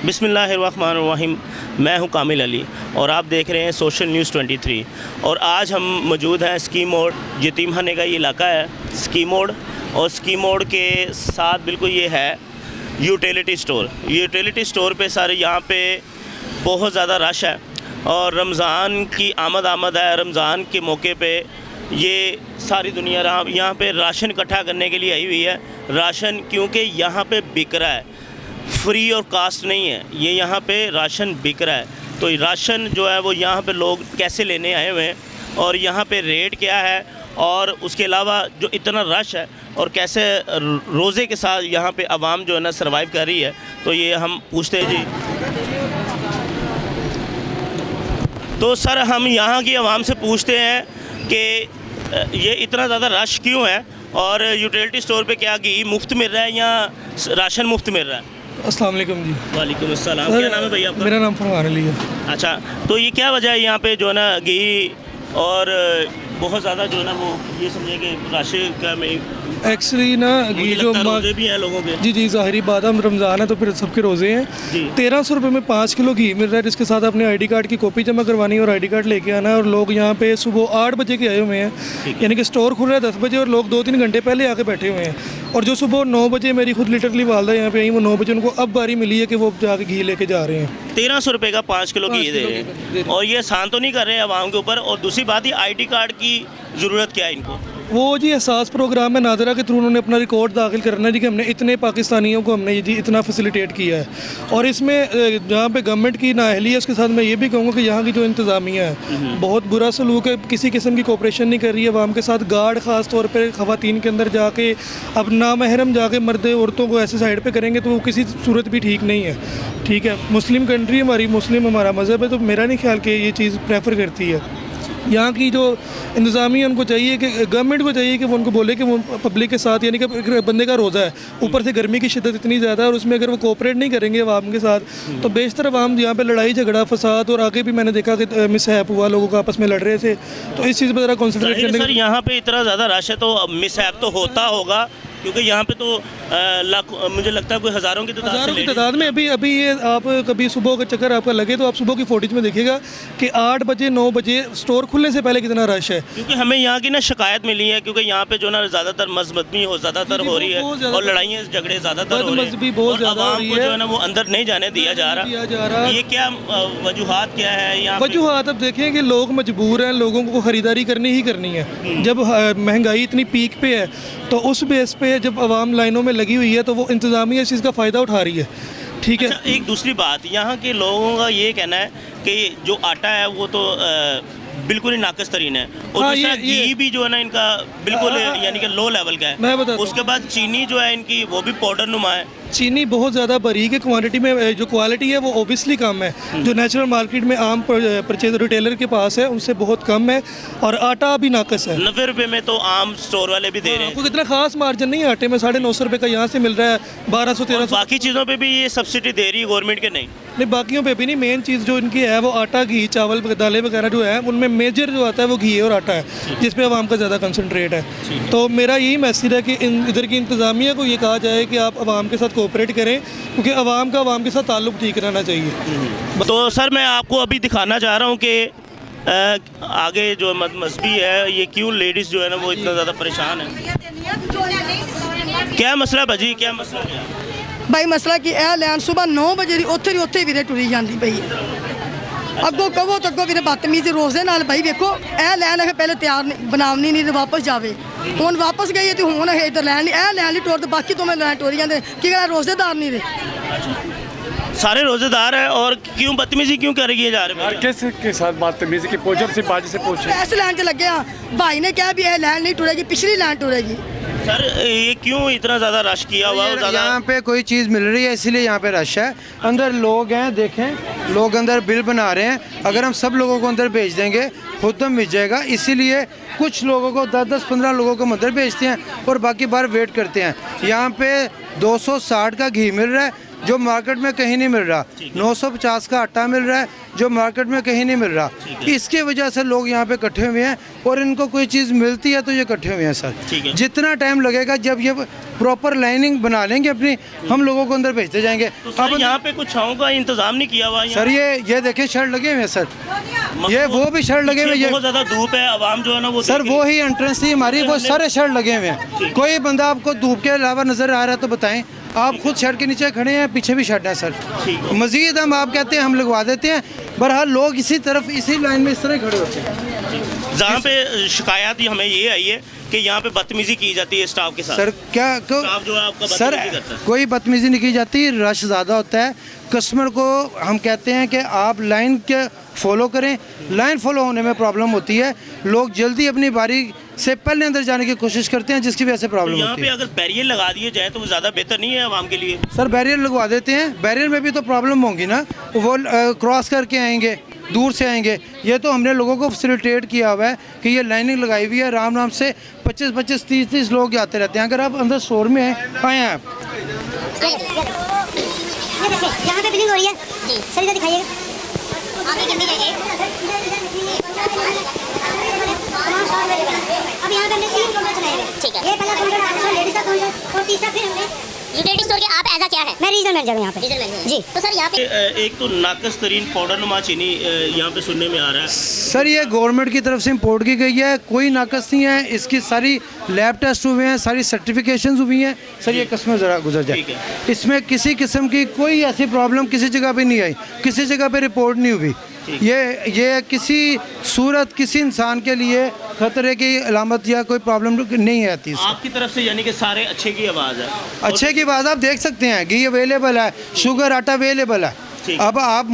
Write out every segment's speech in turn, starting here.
बिस्मिल्लाहिर्रहमानिर्रहीम। मैं हूं कामिल अली और आप देख रहे हैं सोशल न्यूज़ 23। और आज हम मौजूद हैं स्की मोड़, यतीमखाने का ये इलाका है स्की मोड़। और स्की मोड़ के साथ बिल्कुल ये है यूटिलिटी स्टोर। यूटिलिटी स्टोर पे सारे यहाँ पे बहुत ज़्यादा रश है और रमज़ान की आमद है। रमज़ान के मौके पे ये सारी दुनिया यहाँ पे राशन इकट्ठा करने के लिए आई हुई है। राशन क्योंकि यहाँ पे बिक रहा है, फ्री और कास्ट नहीं है, ये यहाँ पे राशन बिक रहा है। तो राशन जो है वो यहाँ पे लोग कैसे लेने आए हुए हैं और यहाँ पे रेट क्या है, और उसके अलावा जो इतना रश है और कैसे रोज़े के साथ यहाँ पे आवाम जो है ना सर्वाइव कर रही है। तो ये हम पूछते हैं जी। तो सर हम यहाँ की आवाम से पूछते हैं कि ये इतना ज़्यादा रश क्यों है और यूटिलिटी स्टोर पे क्या घी मुफ्त मिल रहा है या राशन मुफ्त मिल रहा है? अस्सलाम वालेकुम जी। वालेकुम अस्सलाम। क्या नाम है भैया आपका? मेरा नाम फरमान अली है। अच्छा, तो ये क्या वजह है यहाँ पे जो है ना घी और बहुत ज़्यादा जो है ना वो ये समझे कि राशन का में एक्चुअली ना घी जो रोज़े भी हैं लोगों के। जी ज़ाहिरी बात है, हम रमज़ान है तो फिर सबके रोज़े हैं। 1300 रुपये में 5 किलो घी मिल रहा है, जिसके साथ अपने आईडी कार्ड की कॉपी जमा करवानी है और आईडी कार्ड लेके आना है। और लोग यहाँ पे सुबह 8 बजे के आए हुए हैं, यानी कि स्टोर खुल रहा है 10 बजे और लोग 2-3 घंटे पहले आके बैठे हुए हैं। और जो सुबह 9 बजे मेरी खुद लिटरली वालदा यहाँ पे आई, वो 9 बजे उनको अब बारी मिली है कि वो जाके घी लेके जा रहे हैं। 1300 रुपये का 5 किलो घी दे रहे हैं और ये आसान तो नहीं कर रहे हैं आवाम के ऊपर। और दूसरी बात, ये आईडी कार्ड की ज़रूरत क्या है इनको? वो जी एहसास प्रोग्राम में नादरा के थ्रू उन्होंने अपना रिकॉर्ड दाखिल करना है जी कि हमने इतने पाकिस्तानियों को हमने जी इतना फैसिलिटेट किया है। और इसमें जहाँ पे गवर्नमेंट की नाअहली है, उसके साथ मैं ये भी कहूँगा कि यहाँ की जो इंतज़ामिया है बहुत बुरा सलूक है, किसी किस्म की कोऑपरेशन नहीं कर रही है आवाम के साथ। गार्ड ख़ास तौर पर ख़वातीन के अंदर जाके अब नामहरम जाके मर्द औरतों को ऐसे साइड पर करेंगे तो वो किसी सूरत भी ठीक नहीं है। ठीक है, मुस्लिम कंट्री हमारी, मुस्लिम हमारा मज़हब है, तो मेरा नहीं ख्याल कि ये चीज़ प्रेफर करती है। यहाँ की जो इंतज़ामिया उनको चाहिए कि गवर्नमेंट को चाहिए कि वो उनको बोले कि वो पब्लिक के साथ, यानी कि बंदे का रोज़ा है, ऊपर से गर्मी की शिद्दत इतनी ज़्यादा है और उसमें अगर वो कोऑपरेट नहीं करेंगे आवाम के साथ तो बेशतर आवाम यहाँ पे लड़ाई झगड़ा फसाद, और आगे भी मैंने देखा कि मिसहैप हुआ, लोगों का आपस में लड़ रहे थे। तो इस चीज़ पर ज़रा कॉन्सेंट्रेट करने सर यहाँ पे इतना ज़्यादा रश है तो मिसहैप तो होता होगा, क्योंकि यहाँ पे तो मुझे लगता है कोई हज़ारों की तादाद में अभी ये आप कभी सुबह का चक्कर आपका लगे तो आप सुबह की फुटेज में देखिएगा कि 8 बजे 9 बजे स्टोर खुलने से पहले कितना रश है। क्योंकि हमें यहाँ की ना शिकायत मिली है, क्योंकि यहाँ पे जो ना ज़्यादातर मजबदमी ज़्यादातर हो रही है और लड़ाइयाँ झगड़े ज़्यादातर हो रहे हैं, बहुत ज़्यादा हो रही है, जो है ना वो अंदर नहीं जाने दिया जा रहा। ये क्या वजूहात क्या है यहाँ? वजूहात अब देखें कि लोग मजबूर हैं, लोगों को ख़रीदारी करनी ही करनी है। जब महंगाई इतनी पीक पे है तो उस बेस पे जब आवाम लाइनों में लगी हुई है तो वो इंतज़ामिया इस चीज़ का फ़ायदा उठा रही है। ठीक है। अच्छा, एक दूसरी बात, यहाँ के लोगों का ये कहना है कि जो आटा है वो तो बिल्कुल ही नाकस तरीन है और दूसरा घी भी जो है ना इनका बिल्कुल यानी कि लो लेवल का है। मैं बताता हूं। उसके बाद चीनी जो है इनकी वो भी पाउडर नुमा है। चीनी बहुत ज़्यादा बारीक है, क्वांटिटी में जो क्वालिटी है वो ओबियसली कम है। जो नेचुरल मार्केट में आम परचेज रिटेलर के पास है उनसे बहुत कम है। और आटा भी नाकस है। 90 रुपये में तो आम स्टोर वाले भी दे रहे हैं। कोई इतना खास मार्जिन नहीं है आटे में, 950 रुपये का यहाँ से मिल रहा है, 1200-1300। बाकी चीज़ों पे भी ये सब्सिडी दे रही है गवर्नमेंट के? नहीं, बाकियों पे भी नहीं। मेन चीज़ जो इनकी है वो आटा, घी, चावल, दालें वगैरह जो है उनमें मेजर जो आता है वो घी और आटा है, जिस पे आवाम का ज़्यादा कंसंट्रेट है। तो मेरा यही मैसेज है कि इधर की इंतज़ामिया को ये कहा जाए कि आप आवाम के साथ कोऑपरेट करें, क्योंकि आवाम का आवाम के साथ ताल्लुक़ ठीक रहना चाहिए। तो सर मैं आपको अभी दिखाना चाह रहा हूँ कि आगे जो मजहबी है ये क्यों लेडीज़ जो है ना वो इतना ज़्यादा परेशान है। क्या मसला भाजी, क्या मसला क्या भाई? मसला कि यह लैन सुबह 9 बजे उत्थे भी टुरी जाती पई, अगों कहो तो अगों भी बदतमीजी रोज़े नाल भाई। वेखो यह लैन है पहले तैयार बनावनी नहीं वापस जावे, हुण वापस गई है तो हुण इधर लैन यह लैन नहीं टोर, बाकी तो मैं लैन टोरी जाते कि रोज़ेदार नहीं रहे। सारे रोजेदार है और क्यों बदतमीजी क्यों कर रही है जा रहे हैं? कैसे के साथ बदतमीजी की पोजर से बाजी से पूछे। ऐसे लैन च लगे भाई ने क्या भी यह लैन नहीं टुरेगी, पिछली लैन टुरेगी। सर ये क्यों इतना ज़्यादा रश किया हुआ है? यहाँ पे कोई चीज़ मिल रही है इसीलिए यहाँ पे रश है। अंदर लोग हैं, देखें लोग अंदर बिल बना रहे हैं। अगर हम सब लोगों को अंदर भेज देंगे खुद तो मिल जाएगा, इसीलिए कुछ लोगों को 10-15 लोगों को अंदर भेजते हैं और बाकी बार वेट करते हैं। यहाँ पे 260 का घी मिल रहा है जो मार्केट में कहीं नहीं मिल रहा, 950 का आटा मिल रहा है जो मार्केट में कहीं नहीं मिल रहा। इसके वजह से लोग यहाँ पे इकट्ठे हुए हैं और इनको कोई चीज़ मिलती है तो ये इकट्ठे हुए हैं सर। जितना टाइम लगेगा, जब ये प्रॉपर लाइनिंग बना लेंगे अपनी, हम लोगों को अंदर भेजते जाएंगे। तो सर यहाँ पे कुछ छाँव का इंतजाम नहीं किया हुआ सर ये देखें शर्ट लगे हुए हैं सर, ये वो भी शर्ट लगे हुए हैं, बहुत ज़्यादा धूप है, आवाम जो है ना वो सर वो ही एंट्रेंस थी हमारी, वो सारे शर्ट लगे हुए हैं। कोई बंदा आपको धूप के अलावा नजर आ रहा है तो बताएं, आप खुद शर्ट के नीचे खड़े हैं, पीछे भी शर्ट है सर। मजीद हम आप कहते हैं हम लगवा देते हैं, बहरहाल लोग इसी तरफ इसी लाइन में इस तरह खड़े होते हैं। जहाँ पे शिकायत हमें ये आई है कि यहाँ पे बदतमीजी की जाती है स्टाफ के साथ। सर क्या स्टाफ जो है आपका सर बदतमीजी करता है। कोई बदतमीजी नहीं की जाती, रश ज़्यादा होता है। कस्टमर को हम कहते हैं कि आप लाइन के फॉलो करें, लाइन फॉलो होने में प्रॉब्लम होती है, लोग जल्दी अपनी बारी से पहले अंदर जाने की कोशिश करते हैं जिसकी वजह से प्रॉब्लम यहाँ होती पे है। अगर बैरियर लगा दिए जाए तो वो ज़्यादा बेहतर नहीं है आवाम के लिए? सर बैरियर लगवा देते हैं, बैरियर में भी तो प्रॉब्लम होगी ना, वो क्रॉस करके आएंगे, दूर से आएंगे। ये तो हमने लोगों को फैसिलिटेट किया हुआ है कि ये लाइनिंग लगाई हुई है, आराम आराम से 25-25, 30-30 लोग आते रहते हैं। अगर आप अंदर स्टोर में आए हैं आप, यहाँ पे बिलिंग हो रही है जी, सर इधर दिखाइएगा। अब यहाँ पे हमने 3 काउंटर चलाए हैं, ठीक है। ये पहला काउंटर लेडीज का काउंटर और तीसरा फिर हमने यूटिलिटी स्टोर के। आप ऐसा क्या है? मैं रीजनल मैनेजर हूँ यहाँ पे। रीजनल मैनेजर जी। तो सर यहाँ पे एक तो नाकस तरीन पाउडर नुमा चीनी यहाँ पे सुनने में आ रहा है। सर ये गवर्नमेंट की तरफ से इंपोर्ट की गई है, कोई नाकस नहीं है, इसकी सारी लैब टेस्ट हुए हैं, सारी सर्टिफिकेशंस हुई हैं। सर ये कस्टमर ज़रा गुजर जाए, इसमें किसी किस्म की कोई ऐसी प्रॉब्लम किसी जगह पे नहीं आई, किसी जगह पे रिपोर्ट नहीं हुई। ये किसी सूरत किसी इंसान के लिए खतरे की अलामत या कोई प्रॉब्लम नहीं आती। आपकी तरफ से यानी कि सारे अच्छे की आवाज़ है। अच्छे की बात आप देख सकते हैं, घी अवेलेबल है, शुगर आटा अवेलेबल है। अब आप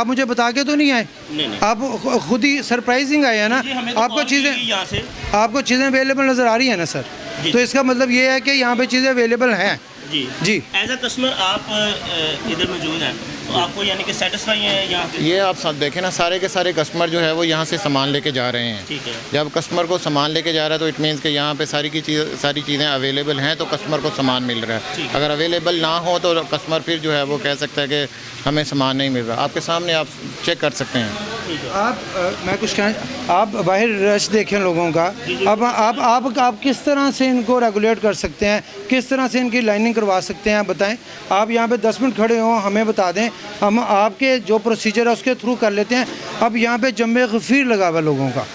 मुझे बता के तो नहीं आए, आप खुद ही सरप्राइजिंग आए हैं ना, आपको चीज़ें अवेलेबल नज़र आ रही है ना सर, तो इसका मतलब ये है कि यहाँ पे चीज़ें अवेलेबल हैं। जी एज अ कस्टमर आप इधर मौजूद हैं तो आपको यानी कि सेटिस्फाई है यहाँ पे? ये आप सब देखें ना, सारे के सारे कस्टमर जो है वो यहाँ से सामान लेके जा रहे हैं। ठीक है। जब कस्टमर को सामान लेके जा रहा है तो इट मीन्स कि यहाँ पे सारी चीज़ें अवेलेबल हैं, तो कस्टमर को सामान मिल रहा है। अगर अवेलेबल ना हो तो कस्टमर फिर जो है वो कह सकता है कि हमें सामान नहीं मिल रहा। आपके सामने आप चेक कर सकते हैं। मैं कुछ आप बाहर रश देखें लोगों का, अब आप किस तरह से इनको रेगुलेट कर सकते हैं, किस तरह से इनकी लाइनिंग करवा सकते हैं, आप बताएं। आप यहाँ पे 10 मिनट खड़े हों, हमें बता दें, हम आपके जो प्रोसीजर है उसके थ्रू कर लेते हैं। अब यहाँ पे जम्मे गफीर लगा हुआ लोगों का,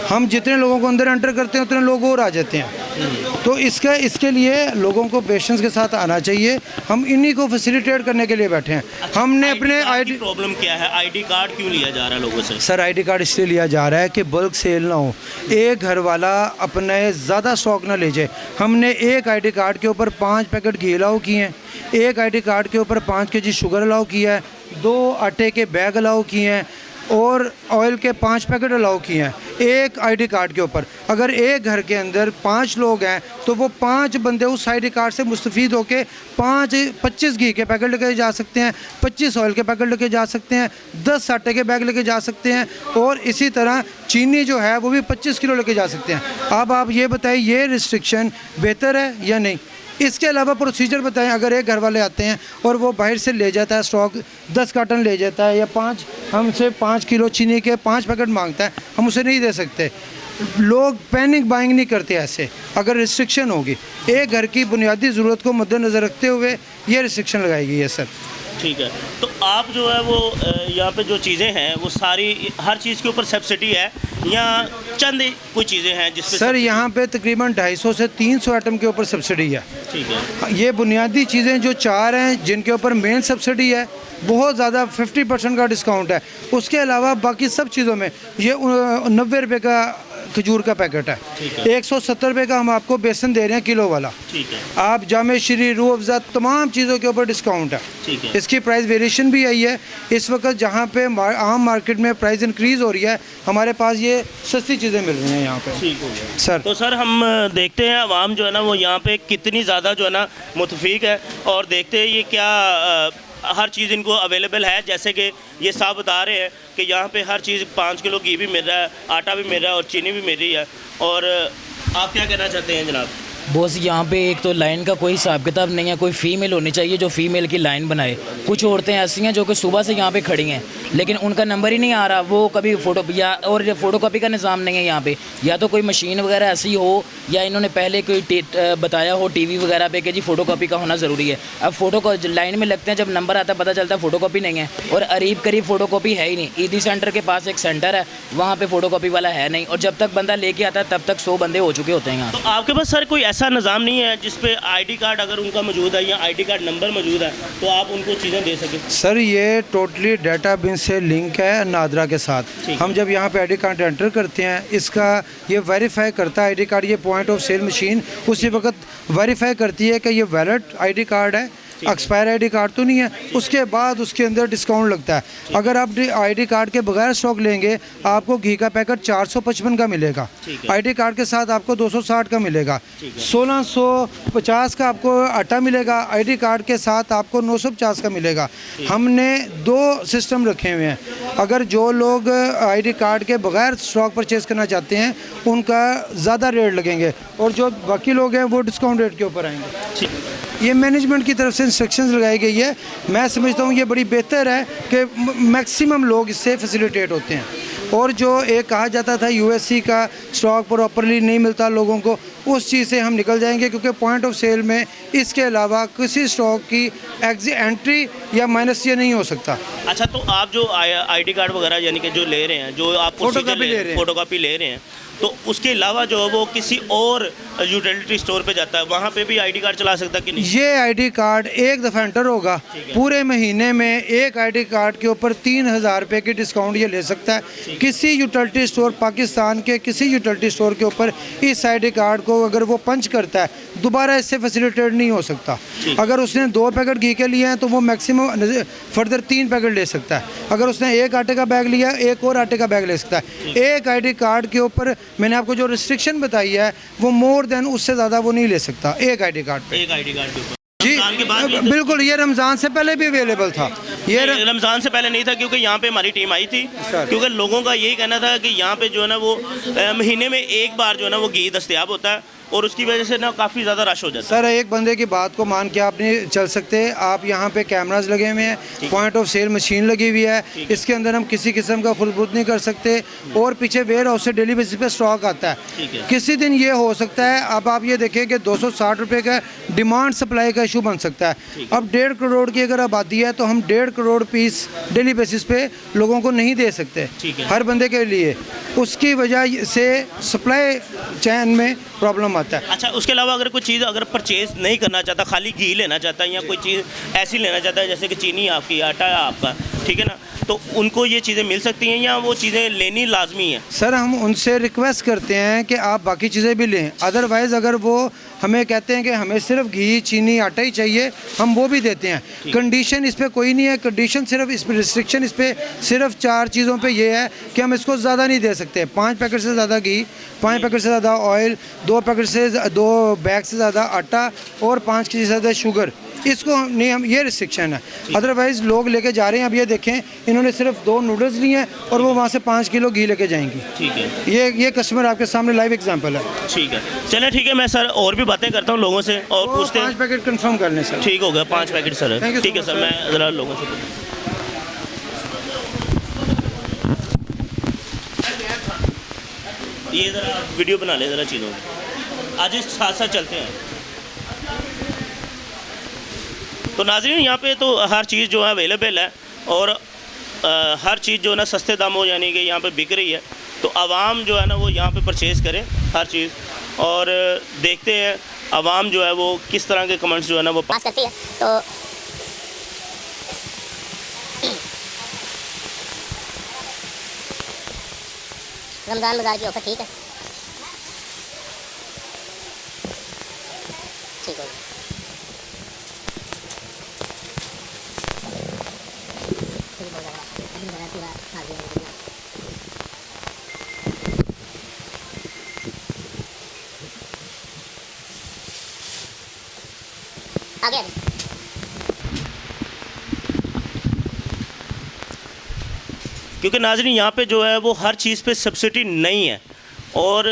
हम जितने लोगों को अंदर एंटर करते हैं उतने लोग और आ जाते हैं। तो इसके लिए लोगों को पेशेंस के साथ आना चाहिए, हम इन्हीं को फैसिलिटेट करने के लिए बैठे हैं। हमने अपने आईडी प्रॉब्लम क्या है, आईडी कार्ड क्यों लिया जा रहा है लोगों से? सर आईडी कार्ड इसलिए लिया जा रहा है कि बल्क सेल ना हो, एक घर वाला अपने ज़्यादा स्टॉक ना ले जाए। हमने एक आईडी कार्ड के ऊपर 5 पैकेट घी अलाउ किए हैं, एक आईडी कार्ड के ऊपर 5 kg शुगर अलाउ किया है, 2 आटे के बैग अलाउ किए हैं और ऑयल के 5 पैकेट अलाउ किए हैं एक आईडी कार्ड के ऊपर। अगर एक घर के अंदर 5 लोग हैं तो वो 5 बंदे उस आईडी कार्ड से मुस्तफ़ीद होकर 25 घी के पैकेट लेके जा सकते हैं, 25 ऑयल के पैकेट लेके जा सकते हैं, 10 आटे के बैग लेके जा सकते हैं और इसी तरह चीनी जो है वो भी 25 किलो लेके जा सकते हैं। अब आप ये बताइए ये रिस्ट्रिक्शन बेहतर है या नहीं? इसके अलावा प्रोसीजर बताएं। अगर एक घर वाले आते हैं और वो बाहर से ले जाता है स्टॉक, 10 कार्टन ले जाता है या 5 हमसे 5 किलो चीनी के 5 पैकेट मांगता है, हम उसे नहीं दे सकते। लोग पैनिक बाइंग नहीं करते ऐसे। अगर रिस्ट्रिक्शन होगी, एक घर की बुनियादी ज़रूरत को मद्देनज़र रखते हुए ये रिस्ट्रिक्शन लगाई गई है सर। ठीक है, तो आप जो है वो यहाँ पे जो चीज़ें हैं वो सारी हर चीज़ के ऊपर सब्सिडी है या चंद कोई चीज़ें हैं जिस पे? सर यहाँ पे तकरीबन 250 से 300 आइटम के ऊपर सब्सिडी है। ठीक है। ये बुनियादी चीज़ें जो 4 हैं जिनके ऊपर मेन सब्सिडी है, बहुत ज़्यादा 50% का डिस्काउंट है। उसके अलावा बाकी सब चीज़ों में ये 90 रुपये का खजूर का पैकेट है, 170 रुपये का हम आपको बेसन दे रहे हैं किलो वाला। ठीक है। आप जामे श्री रूह अफ़ज़ा तमाम चीज़ों के ऊपर डिस्काउंट है। ठीक है। इसकी प्राइस वेरिएशन भी आई है। इस वक्त जहाँ पे आम मार्केट में प्राइस इंक्रीज़ हो रही है, हमारे पास ये सस्ती चीज़ें मिल रही हैं यहाँ पे। ठीक हो गया सर। तो सर हम देखते हैं आवाम जो है ना वो यहाँ पे कितनी ज़्यादा जो है ना मुतफीक है और देखते हैं ये क्या हर चीज़ इनको अवेलेबल है। जैसे कि ये साहब बता रहे हैं कि यहाँ पे हर चीज़ 5 किलो घी भी मिल रहा है, आटा भी मिल रहा है और चीनी भी मिल रही है। और आप क्या कहना चाहते हैं जनाब? बॉस यहाँ पे एक तो लाइन का कोई हिसाब किताब नहीं है, कोई फ़ीमेल होनी चाहिए जो फ़ीमेल की लाइन बनाए। कुछ औरतें ऐसी हैं जो कि सुबह से यहाँ पे खड़ी हैं लेकिन उनका नंबर ही नहीं आ रहा, वो कभी फ़ोटो या और फ़ोटोकॉपी का निज़ाम नहीं है यहाँ पे, या तो कोई मशीन वगैरह ऐसी हो या इन्होंने पहले कोई बताया हो टीवी वगैरह पे कि जी फ़ोटोकॉपी का होना ज़रूरी है। अब फ़ोटो लाइन में लगते हैं, जब नंबर आता है पता चलता है फ़ोटोकॉपी नहीं है, और अरीब करीब फ़ोटोकॉपी है ही नहीं। ईदी सेंटर के पास एक सेंटर है, वहाँ पे फ़ोटोकॉपी वाला है नहीं, और जब तक बंदा लेके आता है तब तक 100 बंदे हो चुके होते हैं यहाँ। तो आपके पास सर कोई ऐसा निज़ाम नहीं है जिस पे आईडी कार्ड अगर उनका मौजूद है या आईडी कार्ड नंबर मौजूद है तो आप उनको चीज़ें दे सकें? सर ये टोटली डाटाबेस से लिंक है नादरा के साथ। हम जब यहाँ पे आईडी कार्ड एंटर करते हैं, इसका ये वेरीफाई करता है आईडी कार्ड, ये पॉइंट ऑफ सेल मशीन उसी वक्त वेरीफाई करती है कि ये वैलिड आईडी कार्ड है, एक्सपायर आईडी कार्ड तो नहीं है। उसके बाद उसके अंदर डिस्काउंट लगता है। अगर आप आईडी कार्ड के बगैर स्टॉक लेंगे आपको घी का पैकेट 455 का मिलेगा, आईडी कार्ड के साथ आपको 260 का मिलेगा, 1650 का आपको आटा मिलेगा, आईडी कार्ड के साथ आपको 950 का मिलेगा। हमने 2 सिस्टम रखे हुए हैं। अगर जो लोग आईडी कार्ड के बगैर स्टॉक परचेज़ करना चाहते हैं उनका ज़्यादा रेट लगेंगे, और जो बाकी लोग हैं वो डिस्काउंट रेट के ऊपर आएंगे। ये मैनेजमेंट की तरफ से इंस्ट्रक्शंस लगाई गई है। मैं समझता हूँ ये बड़ी बेहतर है कि मैक्सिमम लोग इससे फैसिलिटेट होते हैं। और जो एक कहा जाता था यूएससी का स्टॉक प्रॉपरली नहीं मिलता लोगों को, उस चीज़ से हम निकल जाएंगे, क्योंकि पॉइंट ऑफ सेल में इसके अलावा किसी स्टॉक की एंट्री या माइनस ये नहीं हो सकता। अच्छा, तो आप जो आईडी कार्ड वगैरह यानी कि जो ले रहे हैं, जो आप फोटोकॉपी ले रहे हैं, तो उसके अलावा जो है वो किसी और यूटिलिटी स्टोर पे जाता है, वहाँ पे भी आईडी कार्ड चला सकता है कि नहीं? ये आईडी कार्ड एक दफ़ा एंटर होगा, पूरे महीने में एक आईडी कार्ड के ऊपर 3000 रुपये की डिस्काउंट ये ले सकता है। किसी यूटिलिटी स्टोर, पाकिस्तान के किसी यूटिलिटी स्टोर के ऊपर इस आईडी कार्ड को अगर वो पंच करता है दोबारा इससे फैसिलिटेट नहीं हो सकता। अगर उसने 2 पैकेट घी के लिए हैं तो वो मैक्सिमम फर्दर 3 पैकेट ले सकता है। अगर उसने एक आटे का बैग लिया एक और आटे का बैग ले सकता है। एक आईडी कार्ड के ऊपर मैंने आपको जो रिस्ट्रिक्शन बताई है वो मोर देन उससे ज़्यादा वो नहीं ले सकता एक आईडी कार्ड पे। एक आईडी कार्ड के ऊपर जी रमज़ान के बाद भी बिल्कुल, ये रमज़ान से पहले भी अवेलेबल था। ये रमज़ान से पहले नहीं था, क्योंकि यहाँ पे हमारी टीम आई थी, क्योंकि लोगों का यही कहना था कि यहाँ पे जो है ना वो महीने में एक बार जो है ना वो घी दस्तयाब होता है, और उसकी वजह से ना काफ़ी ज़्यादा रश हो जाता है। सर एक बंदे की बात को मान के आप नहीं चल सकते। आप यहाँ पे कैमरास लगे हुए हैं, पॉइंट ऑफ सेल मशीन लगी हुई है, इसके अंदर हम किसी किस्म का खुरबुद नहीं कर सकते, और पीछे वेयर हाउस से डेली बेसिस पे स्टॉक आता है। किसी दिन ये हो सकता है, अब आप ये देखें कि 260 रुपये का डिमांड सप्लाई का इशू बन सकता है। अब 1.5 करोड़ की अगर आबादी है तो हम 1.5 करोड़ पीस डेली बेसिस पे लोगों को नहीं दे सकते हर बंदे के लिए। उसकी वजह से सप्लाई चैन में प्रॉब्लम आता है। अच्छा, उसके अलावा अगर कोई चीज़ अगर परचेज़ नहीं करना चाहता, खाली घी लेना चाहता है या कोई चीज़ ऐसी लेना चाहता है जैसे कि चीनी आपकी, आटा आपका, ठीक है ना, तो उनको ये चीज़ें मिल सकती हैं या वो चीज़ें लेनी लाजमी है? सर हम उनसे रिक्वेस्ट करते हैं कि आप बाकी चीज़ें भी लें, अदरवाइज़ अगर वो हमें कहते हैं कि हमें सिर्फ घी चीनी आटा ही चाहिए, हम वो भी देते हैं। कंडीशन इस पर कोई नहीं है, कंडीशन सिर्फ इस पर रिस्ट्रिक्शन इस पर सिर्फ 4 चीज़ों पे ये है कि हम इसको ज़्यादा नहीं दे सकते। 5 पैकेट से ज़्यादा घी, 5 पैकेट से ज़्यादा ऑयल, 2 पैकेट से 2 बैग से ज़्यादा आटा और 5 के से ज़्यादा शुगर, इसको नहीं, हम ये रिस्ट्रिक्शन है। अदरवाइज़ लोग लेके जा रहे हैं। अब ये देखें, इन्होंने सिर्फ 2 नूडल्स लिए हैं और वो वहाँ से 5 किलो घी लेके जाएंगी। ठीक है, ये कस्टमर आपके सामने लाइव एग्जांपल है। ठीक है, चलें ठीक है, मैं सर और भी बातें करता हूँ लोगों से और पूछते हैं। 5 पैकेट कंफर्म कर लें सर। ठीक हो गया, 5 packet sir. Thank you so ठीक है much, सर, sir. मैं ज़रा लोगों से ये ज़रा वीडियो बना ले ज़रा चीज़ों की, आज इस साथ साथ चलते हैं। तो नाज़रीन, यहाँ पे तो हर चीज़ जो है अवेलेबल है, और हर चीज़ जो है ना सस्ते दामों यानी कि यहाँ पे बिक रही है। तो आवाम जो है ना वो यहाँ पे परचेज़ करें हर चीज़, और देखते हैं आवाम जो है वो किस तरह के कमेंट्स जो है ना वो पास करती है। तो रमज़ान बाज़ार की ऑफर ठीक है, ठीक हो गया। आगे आगे क्योंकि नाज़रीन यहाँ पे जो है वो हर चीज़ पे सब्सिडी नहीं है, और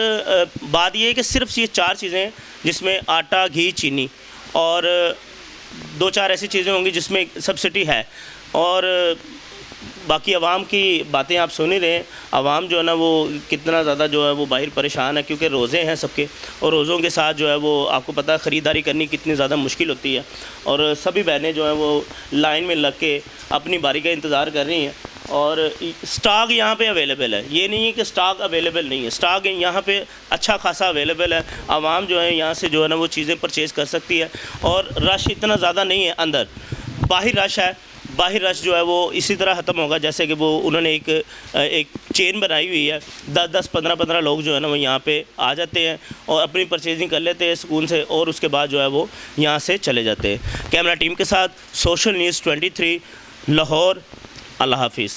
बात ये है कि सिर्फ ये 4 चीज़ें जिसमें आटा, घी, चीनी और 2-4 ऐसी चीज़ें होंगी जिसमें सब्सिडी है। और बाकी आवाम की बातें आप सुन ही रहे हैं। आवाम जो है ना वो कितना ज़्यादा जो है वो बाहर परेशान है, क्योंकि रोज़े हैं सबके, और रोज़ों के साथ जो है वो आपको पता है ख़रीदारी करनी कितनी ज़्यादा मुश्किल होती है। और सभी बहनें जो हैं वो लाइन में लग के अपनी बारी का इंतज़ार कर रही हैं। और स्टॉक यहाँ पे अवेलेबल है, ये नहीं है कि स्टॉक अवेलेबल नहीं है, स्टॉक यहाँ पे अच्छा खासा अवेलेबल है। आवाम जो है यहाँ से जो है ना वो चीज़ें परचेज़ कर सकती है। और रश इतना ज़्यादा नहीं है अंदर, बाहर रश है। बाहर रश जो है वो इसी तरह ख़त्म होगा जैसे कि वो उन्होंने एक चेन बनाई हुई है। 10-10, 15-15 लोग जो है ना वो यहाँ पे आ जाते हैं और अपनी परचेजिंग कर लेते हैं सुकून से, और उसके बाद जो है वो यहाँ से चले जाते हैं। कैमरा टीम के साथ सोशल न्यूज़ 23 लाहौर। अल्लाह हाफिज़।